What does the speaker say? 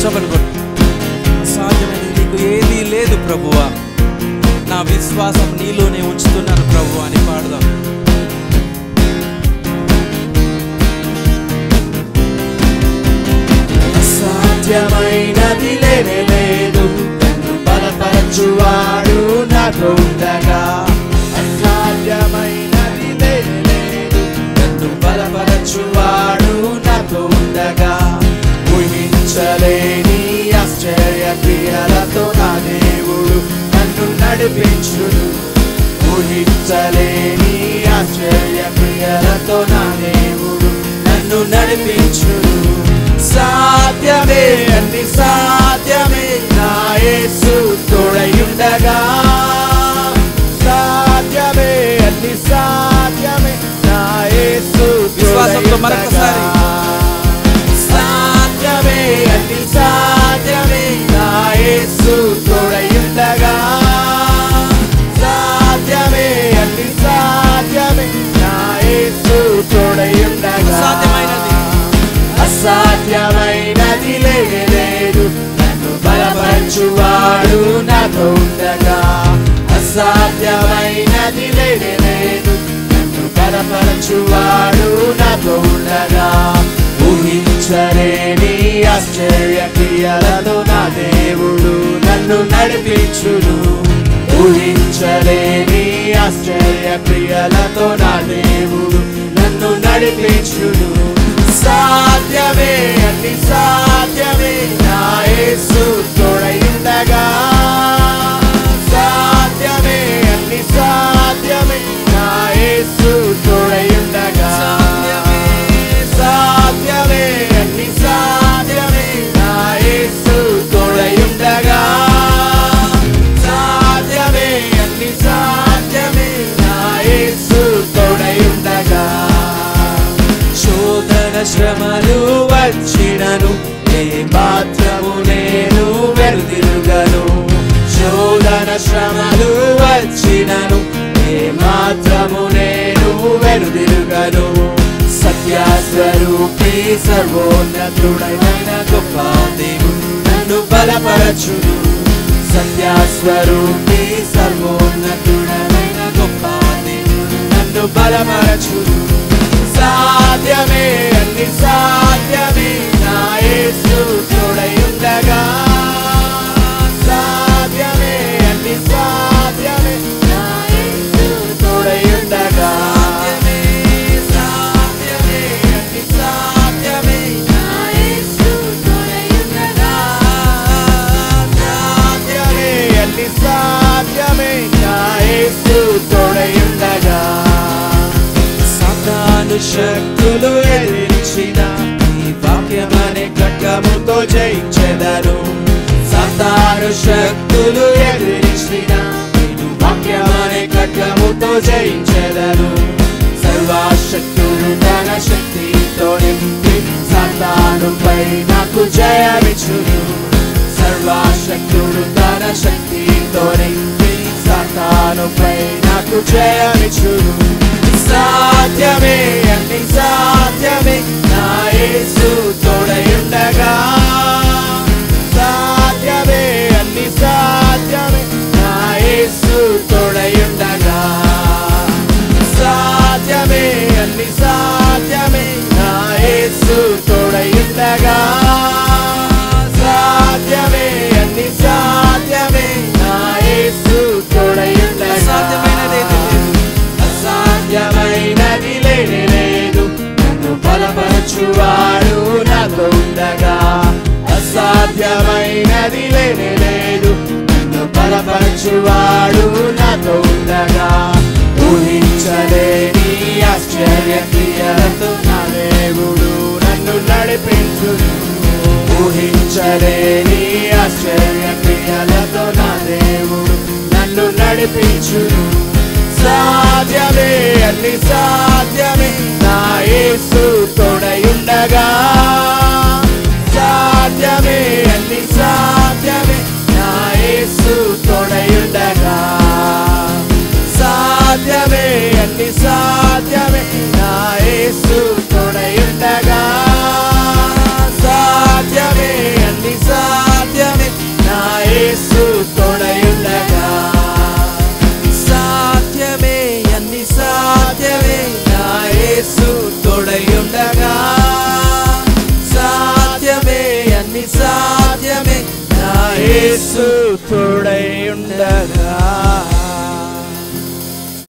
చప్పట్లు కొట్టు. అసాధ్యమైనది నీకు ఏదీ లేదు ప్రభువా, నా విశ్వాసం నీలోనే ఉంచుతున్నాను ప్రభువా అని పాడదాం. అసాధ్యమైనది లేనే లేదు, నన్ను బలపరచువాడు నాతో ఉండగా. అసాధ్యమైనది లేనే లేదు, నన్ను బలపరచువాడు నాతో ఉండగా. ఊహించలేని ఆశ్చర్య క్రియలతో నా దేవుడు నన్ను నడిపించును. ఊహించలేని ఆశ్చర్య క్రియలతో నా దేవుడు నన్ను నడిపించును. సాధ్యమే అన్ని సాధ్యమే నా యేసు తోడయుండగా. సాధ్యమే అన్ని సాధ్యమే నా యేసు విశ్వాసంతో మరొకసారి. సాధ్యమే అన్ని సాధ్యమే నా యేసు తోడయుండగా. సాధ్యమే అన్ని సాధ్యమే నా యేసు తోడయుండగా. సాధ్యమైనది అసాధ్యమైనది లేదు, నన్ను బలపరచువాడు నాతో ఉండగా. అసాధ్యమైనది లేదు, నన్ను బలపరచువాడు నాతో ఉండగా. ఊహించలేని ఆశ్చర్య క్రియలతో నా దేవుడు నన్ను నడిపించును. ఊహించలేని ఆశ్చర్య క్రియలతో నా దేవుడు నన్ను నడిపించును. సాధ్యమే అన్ని సాధ్యమే నా యేసు తోడయుండగా. సాధ్యమే అన్ని సాధ్యమే నా యేసు తోడయుండగా. సాధ్యమే అన్ని సాధ్యమే నా యేసు తోడయుండగా. సాధ్యమే అన్ని సాధ్యమే నా యేసు తోడయుండగా. శోధన శ్రమలు వచ్చినను ఏ మాత్రము నేను వెనుదిరుగను. శోధన శ్రమలు వచ్చినను ఏ మాత్రము నేను వెనుదిరుగను. సత్యస్వరూపి సర్వోన్నతుడైన గొప్ప దేవుడు నన్ను బలపరచును. సత్యస్వరూపి సర్వోన్నతుడైన గొప్ప దేవుడు నన్ను బలపరచును. సాధ్యమే అన్ని సాధ్యమే నా యేసు తోడయుండగా. సాధ్యమే అన్ని సాధ్యమే నా యేసు తోడయుండగా. సాధ్యమే అన్ని సాధ్యమే నా యేసు తోడయుండగా. సాధ్యమే అన్ని సాధ్యమే నా యేసు తోడయుండగా. సాతాను శక్తులు ఎదిరించిన ఈ వాక్యమనే ఖడ్గముతో జయించెదను. సాతాను శక్తులు ఎదిరించిన ఈ వాక్యమనే ఖడ్గముతో జయించెదను. సర్వశక్తులు తన శక్తితో నింపి సాతానుపై నాకు జయమిచ్చును. సర్వశక్తులు తన శక్తితో నింపి సాతానుపై నాకు జయమిచ్చును. సాధ్యమే అన్ని సాధ్యమే నా యేసు తోడయుండగా. సాధ్యమే అన్ని సాధ్యమే నా యేసు తోడయుండగా. సాధ్యమే అన్ని సాధ్యమే నా యేసు తోడయుండగా. సాధ్యమే అన్ని సాధ్యమే నా యేసు తోడయుండగా. అసాధ్యమైనది లేనే లేదు, నన్ను బలపరచువాడు నాతో ఉండగా. అసాధ్యమైనది లేనే లేదు, నన్ను బలపరచువాడు నాతో ఉండగా. ఊహించలేని ఆశ్చర్య క్రియలతో నా దేవుడు నన్ను నడిపించును. ఊహించలేని ఆశ్చర్య క్రియలతో నా దేవుడు నన్ను నడిపించును. సాధ్యమే అన్ని సాధ్యమే నా యేసు తోడయుండగా. సాధ్యమే అన్ని సాధ్యమే నా యేసు తోడయుండగా. సాధ్యమే అన్ని సాధ్యమే నా యేసు తోడయుండగా. సాధ్యమే అన్ని సాధ్యమే నా యేసు